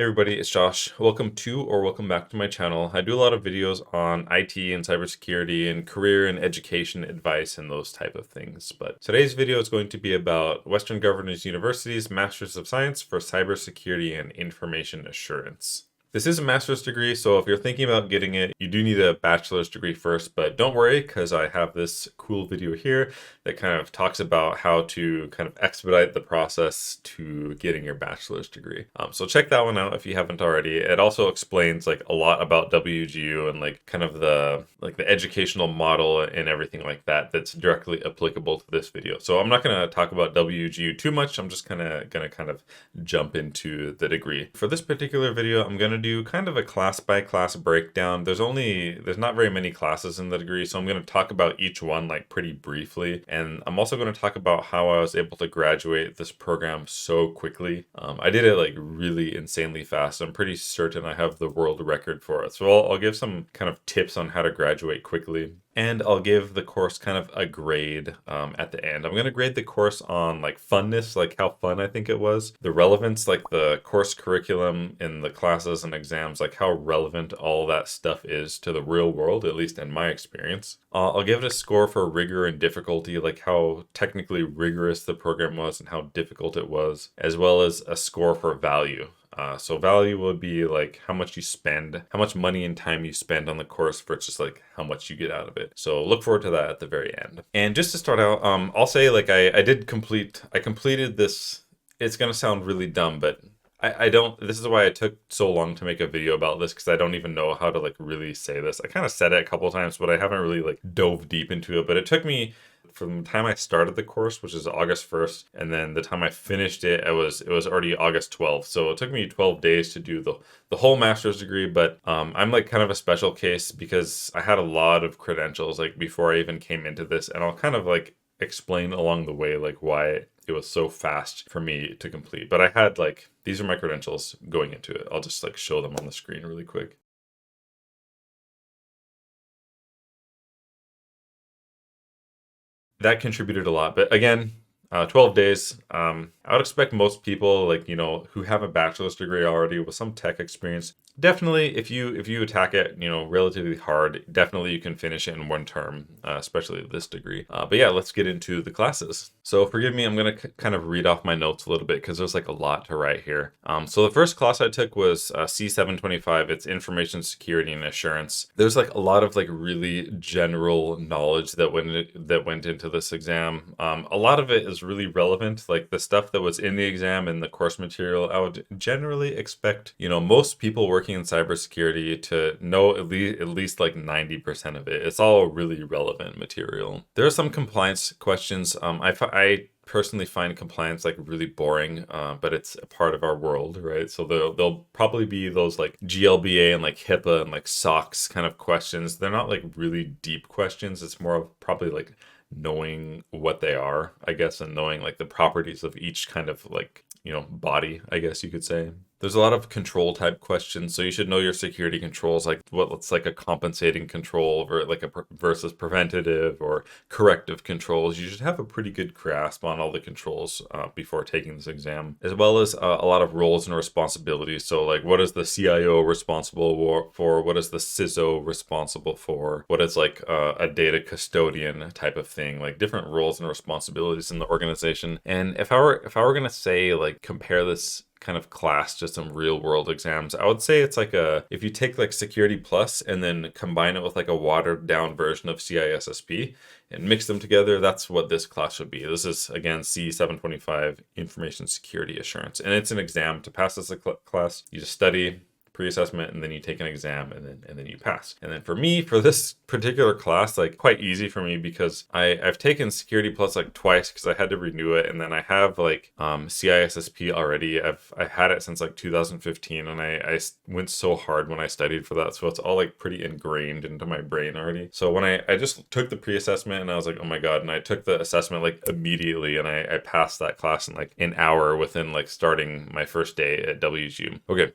Hey everybody, it's Josh. Welcome to or welcome back to my channel. I do a lot of videos on IT and cybersecurity and career and education advice and those type of things. But today's video is going to be about Western Governors University's Masters of Science for Cybersecurity and Information Assurance. This is a master's degree, so if you're thinking about getting it, you do need a bachelor's degree first, but don't worry because I have this cool video here that kind of talks about how to kind of expedite the process to getting your bachelor's degree. So check that one out if you haven't already. It also explains like a lot about WGU and like kind of the educational model and everything like that that's directly applicable to this video. So I'm not going to talk about WGU too much. I'm just gonna kind of jump into the degree. For this particular video, I'm going to do kind of a class by class breakdown. There's not very many classes in the degree, so I'm going to talk about each one like pretty briefly. And I'm also going to talk about how I was able to graduate this program so quickly. I did it like really insanely fast. I'm pretty certain I have the world record for it. So I'll give some kind of tips on how to graduate quickly. And I'll give the course kind of a grade at the end. I'm going to grade the course on like funness, like how fun I think it was. The relevance, like the course curriculum in the classes and exams, like how relevant all that stuff is to the real world, at least in my experience. I'll give it a score for rigor and difficulty, like how technically rigorous the program was and how difficult it was, as well as a score for value. So value would be like how much you spend, how much money and time you spend on the course versus like how much you get out of it. So look forward to that at the very end. And just to start out, I'll say like I completed this. It's gonna sound really dumb, but this is why I took so long to make a video about this, because I don't even know how to like really say this. I kind of said it a couple times, but I haven't really like dove deep into it. But it took me from the time I started the course, which is August 1st, and then the time I finished it, it was already August 12th. So it took me 12 days to do the whole master's degree. But I'm like kind of a special case because I had a lot of credentials like before I even came into this, and I'll kind of like explain along the way like why it was so fast for me to complete. But I had like, these are my credentials going into it. I'll just like show them on the screen really quick. That contributed a lot. But again, 12 days. I would expect most people like, who have a bachelor's degree already with some tech experience, definitely if you attack it, relatively hard, definitely you can finish it in one term, especially this degree. But yeah, let's get into the classes. So forgive me, I'm going to kind of read off my notes a little bit because there's like a lot to write here. So the first class I took was C725. It's Information Security and Assurance. There's like a lot of like really general knowledge that went into this exam. A lot of it is really relevant, like the stuff that was in the exam and the course material. I would generally expect, most people working in cybersecurity to know at least like 90% of it. It's all really relevant material. There are some compliance questions. I personally find compliance like really boring, but it's a part of our world, right? So there'll probably be those like GLBA and like HIPAA and like SOX kind of questions. They're not like really deep questions. It's more of probably like knowing what they are, I guess, and knowing like the properties of each kind of like, body, I guess you could say. There's a lot of control type questions, so you should know your security controls, like what's like a compensating control or like versus preventative or corrective controls. You should have a pretty good grasp on all the controls before taking this exam, as well as a lot of roles and responsibilities. So like, what is the CIO responsible for? What is the CISO responsible for? What is like a data custodian type of thing? Like different roles and responsibilities in the organization. And if I were gonna say like compare this kind of class to some real world exams, I would say it's like if you take like Security Plus and then combine it with like a watered down version of CISSP and mix them together, that's what this class would be. This is again C725 Information Security Assurance, and it's an exam. To pass this class, you just study pre-assessment, and then you take an exam, and then you pass. And then for me, for this particular class, like quite easy for me because I've taken Security Plus like twice because I had to renew it, and then I have like CISSP already. I've had it since like 2015, and I went so hard when I studied for that, so it's all like pretty ingrained into my brain already. So when I just took the pre-assessment, and I was like, oh my god, and I took the assessment like immediately, and I passed that class in like an hour within like starting my first day at WGU. Okay.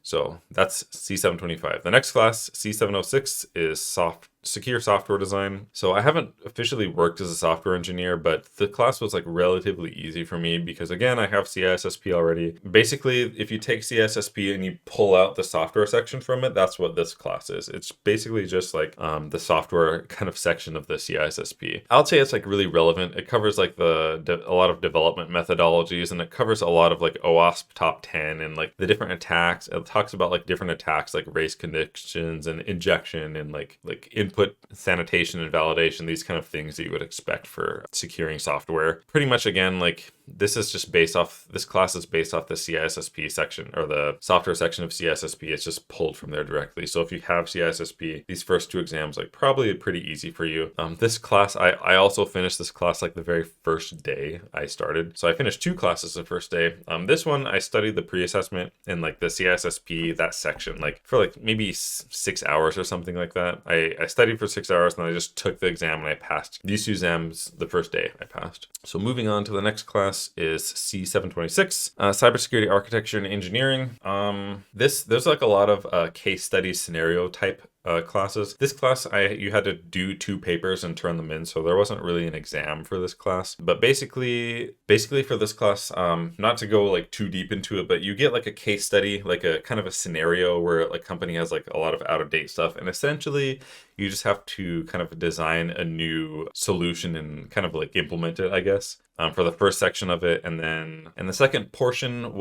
So that's C725. The next class, C706, is secure software design. So I haven't officially worked as a software engineer, but the class was like relatively easy for me because again, I have CISSP already. Basically, if you take CISSP and you pull out the software section from it, that's what this class is. It's basically just like the software kind of section of the CISSP. I would say it's like really relevant. It covers like a lot of development methodologies, and it covers a lot of like OWASP top 10 and like the different attacks. It talks about like different attacks like race conditions and injection and like input sanitation and validation, these kind of things that you would expect for securing software. Pretty much again, like this class is based off the CISSP section or the software section of CISSP. It's just pulled from there directly. So if you have CISSP, these first two exams, like probably pretty easy for you. This class, I also finished this class like the very first day I started. So I finished 2 classes the first day. This one, I studied the pre-assessment and like the CISSP, that section, like for like maybe 6 hours or something like that. I studied for 6 hours and then I just took the exam and I passed. These 2 exams the first day I passed. So moving on to the next class is C726, Cybersecurity Architecture and Engineering. There's like a lot of case study scenario type classes. This class, you had to do 2 papers and turn them in, so there wasn't really an exam for this class. But basically for this class, not to go like too deep into it, but you get like a case study, like a kind of a scenario where like company has like a lot of out-of-date stuff, and essentially you just have to kind of design a new solution and kind of like implement it, I guess. For the first section of it, and the second portion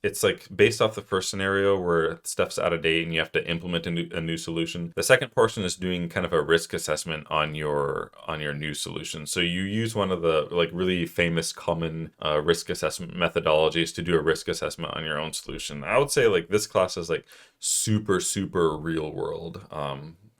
it's like based off the first scenario where stuff's out of date and you have to implement a new solution. The second portion is doing kind of a risk assessment on your new solution. So you use one of the like really famous common risk assessment methodologies to do a risk assessment on your own solution. I would say like this class is like super real world.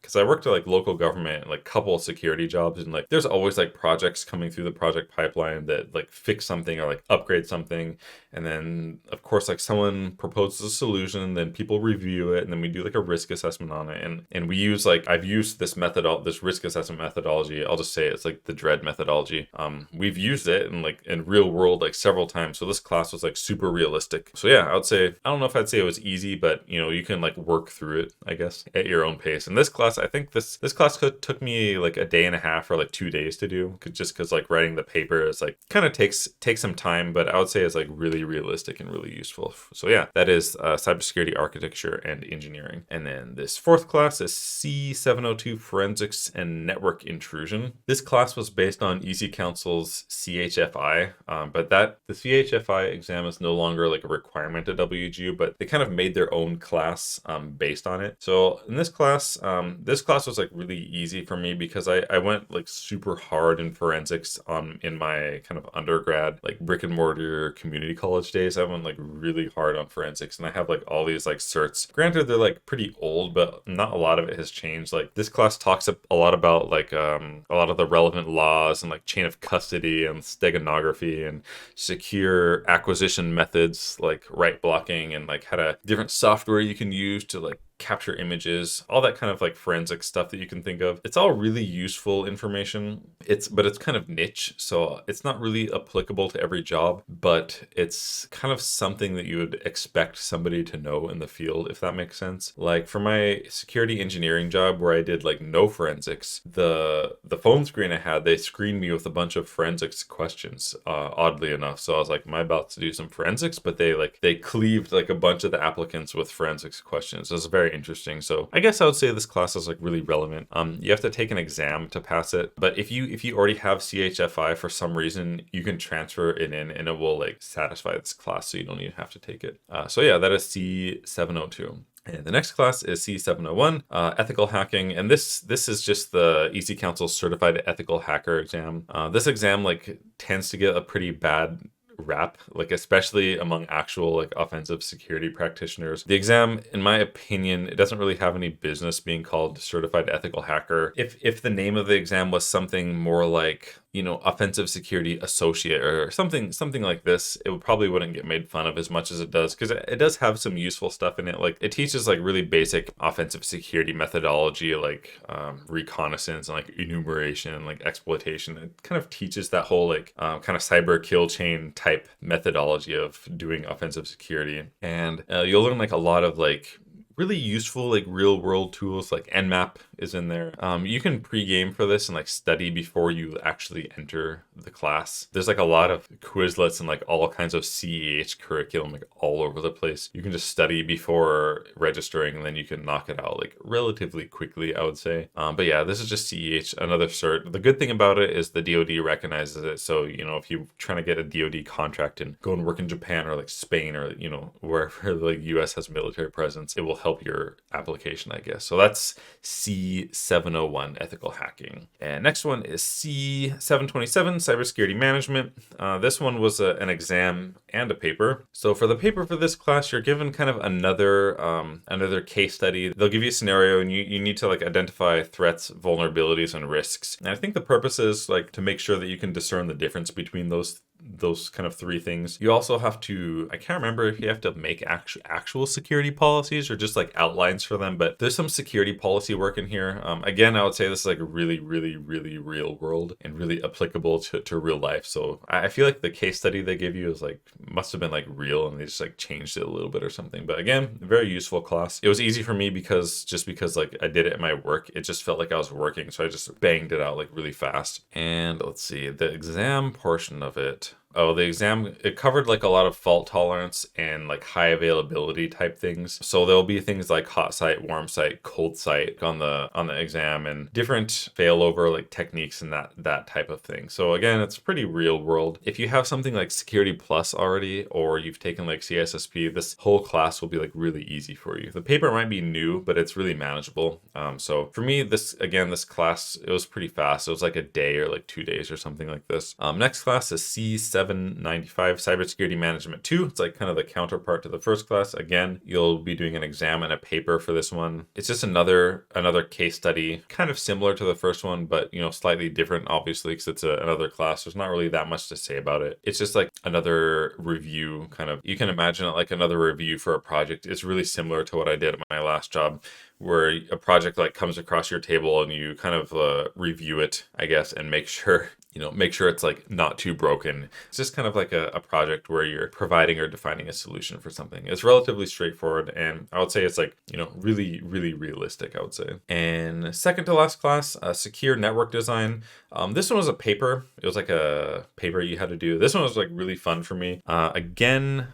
Because I worked at like local government, like couple of security jobs, and like there's always like projects coming through the project pipeline that like fix something or like upgrade something. And then of course like someone proposes a solution, then people review it, and then we do like a risk assessment on it. And we use like, I've used this risk assessment methodology. I'll just say it's like the DREAD methodology. We've used it in real world like several times. So this class was like super realistic. So yeah, I would say, I don't know if I'd say it was easy, but you know, you can like work through it, I guess, at your own pace. And this class, I think this class took me like a day and a half or like 2 days to do, just because like writing the paper is like kind of takes some time, but I would say it's like really realistic and really useful. So yeah, that is cybersecurity architecture and engineering. And then this fourth class is C702 forensics and network intrusion. This class was based on EC Council's CHFI, but the CHFI exam is no longer like a requirement at WGU, but they kind of made their own class based on it. So in this class was like really easy for me because I went like super hard in forensics in my kind of undergrad, like brick and mortar community college days. I went like really hard on forensics, and I have like all these like certs. Granted, they're like pretty old, but not a lot of it has changed. Like this class talks a lot about like a lot of the relevant laws and like chain of custody and steganography and secure acquisition methods like write blocking and like different software you can use to like capture images, all that kind of like forensic stuff that you can think of. It's all really useful information. But it's kind of niche, so it's not really applicable to every job, but it's kind of something that you would expect somebody to know in the field, if that makes sense. Like for my security engineering job where I did like no forensics, the phone screen I had, they screened me with a bunch of forensics questions, oddly enough. So I was like, am I about to do some forensics? But they cleaved like a bunch of the applicants with forensics questions. It was very interesting. So I guess I would say this class is like really relevant. You have to take an exam to pass it, but if you already have CHFI for some reason, you can transfer it in and it will like satisfy this class, so you don't even have to take it. So yeah, that is C702. And the next class is C701, ethical hacking. And this is just the EC Council certified ethical hacker exam. This exam like tends to get a pretty bad rap, like especially among actual like offensive security practitioners. The exam, in my opinion, it doesn't really have any business being called certified ethical hacker. If the name of the exam was something more like, you know, offensive security associate or something like this, it probably wouldn't get made fun of as much as it does, because it does have some useful stuff in it. Like it teaches like really basic offensive security methodology, like reconnaissance and like enumeration and like exploitation. It kind of teaches that whole like kind of cyber kill chain type type methodology of doing offensive security. And you'll learn like a lot of like really useful like real world tools. Like Nmap is in there. You can pre-game for this and like study before you actually enter the class. There's like a lot of Quizlets and like all kinds of CEH curriculum like all over the place. You can just study before registering and then you can knock it out like relatively quickly, I would say. But yeah, this is just CEH, another cert. The good thing about it is the DoD recognizes it. So, you know, if you're trying to get a DoD contract and go and work in Japan or like Spain or, you know, wherever like US has military presence, it will help your application, I guess. So that's C701, ethical hacking. And next one is C727, cybersecurity management. This one was an exam and a paper. So for the paper for this class, you're given kind of another case study. They'll give you a scenario and you need to like identify threats, vulnerabilities, and risks. And I think the purpose is like to make sure that you can discern the difference between those kind of three things. You also have to, I can't remember if you have to make actual security policies or just like outlines for them, but there's some security policy work in here. Again, I would say this is like really, really, really real world and really applicable to real life. So I feel like the case study they give you is like, must have been like real and they just like changed it a little bit or something. But again, very useful class. It was easy for me because like I did it at my work. It just felt like I was working. So I just banged it out like really fast. And let's see, the exam portion of it. Oh, the exam, it covered like a lot of fault tolerance and like high availability type things. So there'll be things like hot site, warm site, cold site on the exam and different failover like techniques and that type of thing. So again, it's pretty real world. If you have something like Security Plus already, or you've taken like CSSP, this whole class will be like really easy for you. The paper might be new, but it's really manageable. So for me, this class, it was pretty fast. It was like a day or like 2 days or something like this. Next class is C795, Cybersecurity Management 2. It's like kind of the counterpart to the first class. Again, you'll be doing an exam and a paper for this one. It's just another case study, kind of similar to the first one, but you know, slightly different, obviously, because it's another class. There's not really that much to say about it. It's just like another review, kind of. You can imagine it like another review for a project. It's really similar to what I did at my last job, where a project like comes across your table and you kind of review it, I guess, and make sure it's like not too broken. It's just kind of like a project where you're providing or defining a solution for something. It's relatively straightforward, and I would say it's like, you know, really, really realistic, I would say. And second to last class, secure network design. This one was a paper. It was like a paper you had to do. This one was like really fun for me. Again,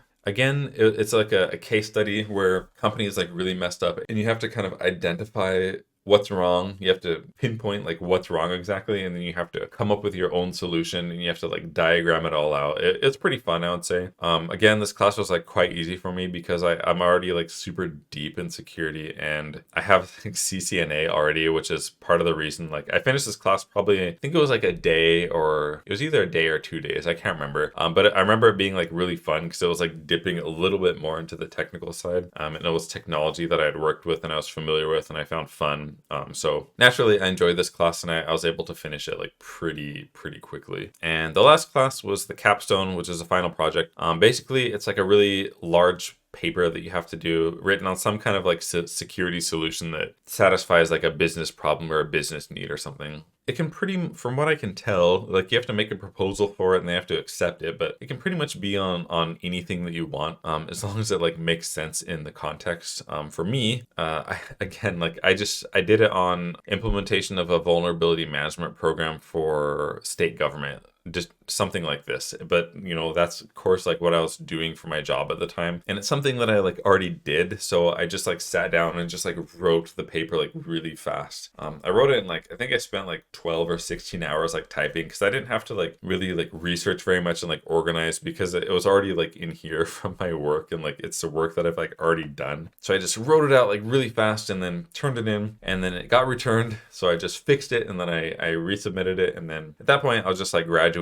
it's like a case study where companies like really messed up and you have to kind of identify what's wrong. You have to pinpoint like what's wrong exactly, and then you have to come up with your own solution and you have to like diagram it all out. It's pretty fun, I would say. Again, this class was like quite easy for me because I'm already like super deep in security and I have like CCNA already, which is part of the reason like I finished this class probably, I think it was like a day, or it was either a day or 2 days, I can't remember. But I remember it being like really fun because it was like dipping a little bit more into the technical side. And it was technology that I had worked with and I was familiar with and I found fun. So naturally I enjoyed this class and I was able to finish it like pretty quickly. And the last class was the Capstone, which is a final project. Basically it's like a really large paper that you have to do, written on some kind of like security solution that satisfies like a business problem or a business need or something. It can from what I can tell, like you have to make a proposal for it and they have to accept it, but it can pretty much be on anything that you want, as long as it like makes sense in the context. For me, I did it on implementation of a vulnerability management program for state government. Just something like this, but you know, that's of course like what I was doing for my job at the time, and it's something that I like already did, so I just like sat down and just like wrote the paper like really fast. I wrote it in like, I think I spent like 12 or 16 hours like typing, because I didn't have to like really like research very much and like organize, because it was already like in here from my work, and like it's the work that I've like already done. So I just wrote it out like really fast and then turned it in, and then it got returned, so I just fixed it and then I resubmitted it, and then at that point I was just like graduated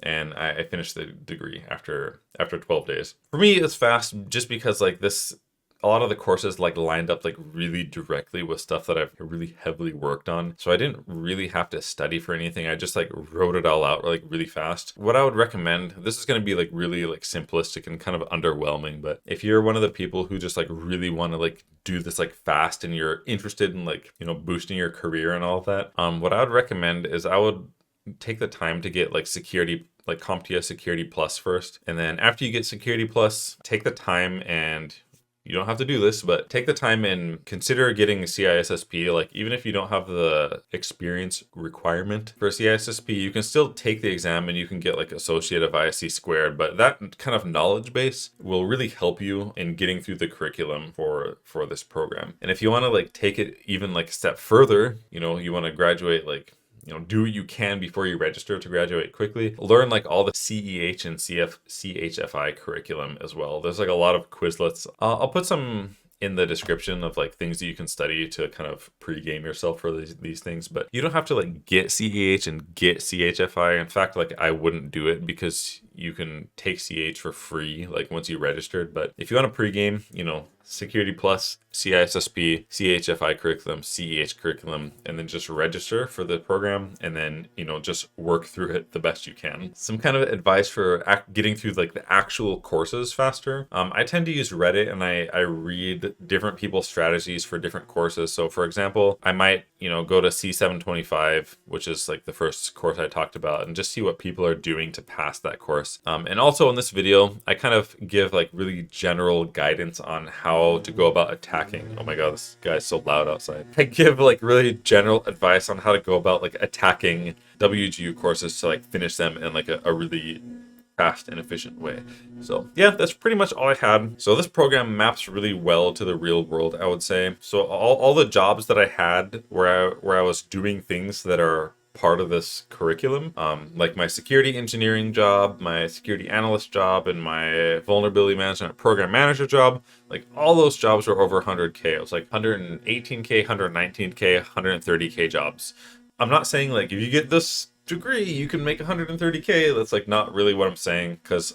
and I finished the degree after 12 days. For me, it's fast just because like a lot of the courses like lined up like really directly with stuff that I've really heavily worked on. So I didn't really have to study for anything. I just like wrote it all out like really fast. What I would recommend, this is going to be like really like simplistic and kind of underwhelming, but if you're one of the people who just like really want to like do this like fast and you're interested in like, you know, boosting your career and all of that, what I would recommend is I would take the time to get like Security like CompTIA Security Plus first. And then after you get Security Plus, take the time, and you don't have to do this, but take the time and consider getting CISSP. Like, even if you don't have the experience requirement for CISSP, you can still take the exam and you can get like associate of ISC squared. But that kind of knowledge base will really help you in getting through the curriculum for this program. And if you want to like take it even like a step further, you know, you want to graduate like, you know, do what you can before you register to graduate quickly. Learn like all the CEH and CHFI curriculum as well. There's like a lot of Quizlets. I'll put some in the description of like things that you can study to kind of pre-game yourself for these things, but you don't have to like get CEH and get CHFI. In fact, like I wouldn't do it because you can take CH for free like once you registered. But if you want to pre-game, you know, Security Plus, CISSP, CHFI curriculum, CEH curriculum, and then just register for the program, and then, you know, just work through it the best you can. Some kind of advice for getting through like the actual courses faster. I tend to use Reddit, and I read different people's strategies for different courses. So for example, I might, you know, go to C725, which is like the first course I talked about, and just see what people are doing to pass that course. And also in this video, I kind of give like really general guidance on how to go about attacking. Oh my god, this guy's so loud outside. I give like really general advice on how to go about like attacking WGU courses to like finish them in like a really fast and efficient way. So yeah, that's pretty much all I had. So this program maps really well to the real world, I would say. So all the jobs that I had where I was doing things that are part of this curriculum, like my security engineering job, my security analyst job, and my vulnerability management program manager job, like all those jobs were over 100K. It was like 118K, 119K, 130K jobs. I'm not saying like if you get this degree you can make 130K. That's like not really what I'm saying, because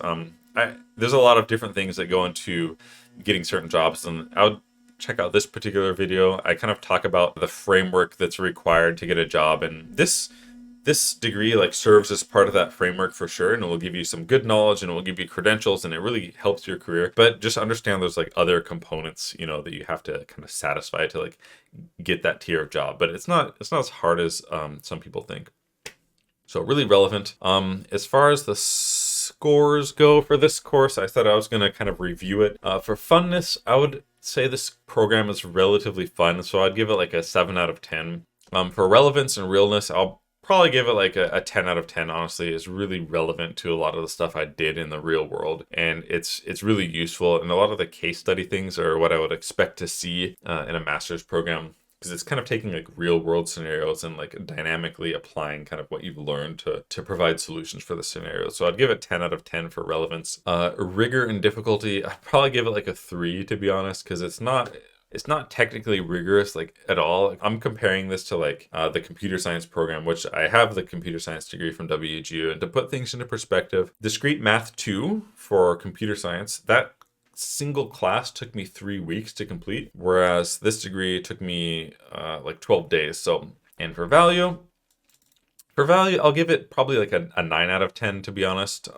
there's a lot of different things that go into getting certain jobs, and I would check out this particular video. I kind of talk about the framework that's required to get a job, and this degree like serves as part of that framework for sure, and it will give you some good knowledge, and it will give you credentials, and it really helps your career. But just understand there's like other components, you know, that you have to kind of satisfy to like get that tier of job. But it's not as hard as some people think. So really relevant. As far as the scores go for this course, I said I was going to kind of review it. For funness, I would say this program is relatively fun, so I'd give it like a 7 out of 10. For relevance and realness, I'll probably give it like a 10 out of 10. Honestly, it's really relevant to a lot of the stuff I did in the real world, and it's really useful. And a lot of the case study things are what I would expect to see in a master's program, because it's kind of taking like real world scenarios and like dynamically applying kind of what you've learned to provide solutions for the scenario. So I'd give it 10 out of 10 for relevance. Rigor and difficulty, I'd probably give it like a 3, to be honest, because it's not technically rigorous like at all. I'm comparing this to like the computer science program, which I have the computer science degree from WGU. And to put things into perspective, discrete math 2 for computer science, that single class took me 3 weeks to complete, whereas this degree took me like 12 days. So, and for value, I'll give it probably like a 9 out of 10, to be honest.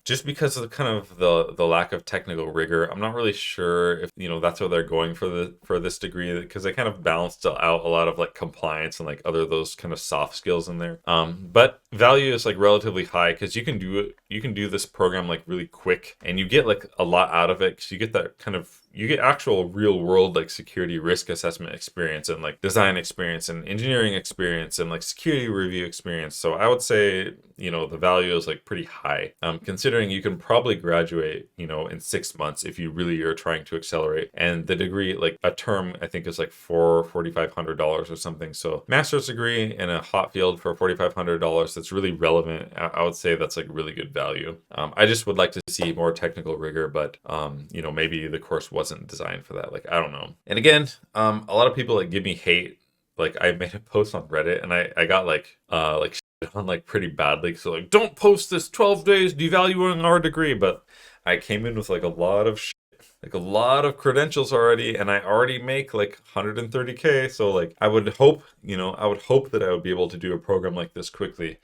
Just because of the lack of technical rigor. I'm not really sure if, you know, that's what they're going for this degree, because they kind of balanced out a lot of like compliance and like other those kind of soft skills in there. But value is like relatively high, because you can do this program like really quick, and you get like a lot out of it, because you get that kind of, you get actual real world like security risk assessment experience, and like design experience, and engineering experience, and like security review experience. So I would say, you know, the value is like pretty high, considering you can probably graduate, you know, in 6 months if you really are trying to accelerate. And the degree, like a term, I think is like $4,500 or something. So master's degree in a hot field for $4,500, that's really relevant. I would say that's like really good value. I just would like to see more technical rigor, but you know, maybe the course wasn't designed for that. Like, I don't know. And again, a lot of people like give me hate. Like, I made a post on Reddit, and I got like shit on like pretty badly. So like, don't post this 12 days devaluing our degree. But I came in with like a lot of shit, like a lot of credentials already, and I already make like 130K. So like, I would hope that I would be able to do a program like this quickly.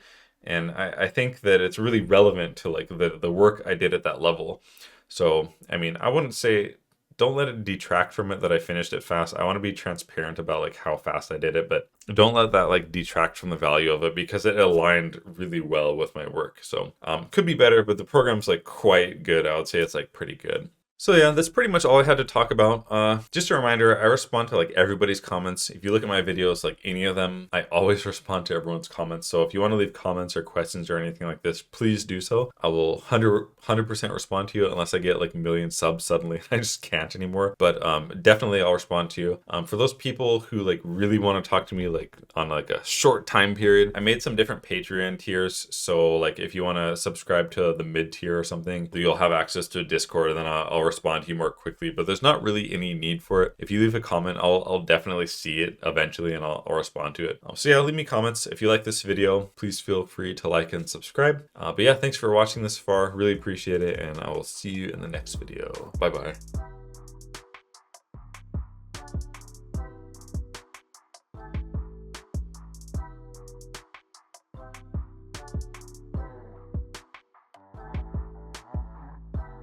And I think that it's really relevant to like the work I did at that level. So, I mean, I wouldn't say don't let it detract from it that I finished it fast. I want to be transparent about like how fast I did it, but don't let that like detract from the value of it, because it aligned really well with my work. So could be better, but the program's like quite good. I would say it's like pretty good. So yeah, that's pretty much all I had to talk about. Just a reminder, I respond to like everybody's comments. If you look at my videos, like any of them, I always respond to everyone's comments. So if you want to leave comments or questions or anything like this, please do so. I will 100% respond to you, unless I get like a million subs suddenly. I just can't anymore. But definitely I'll respond to you. For those people who like really want to talk to me like on like a short time period, I made some different Patreon tiers. So like if you want to subscribe to the mid tier or something, you'll have access to Discord, and then I'll respond to you more quickly. But there's not really any need for it. If you leave a comment, I'll definitely see it eventually, and I'll respond to it. So yeah, leave me comments. If you like this video, please feel free to like and subscribe. But yeah, thanks for watching this far. Really appreciate it, and I will see you in the next video. Bye bye.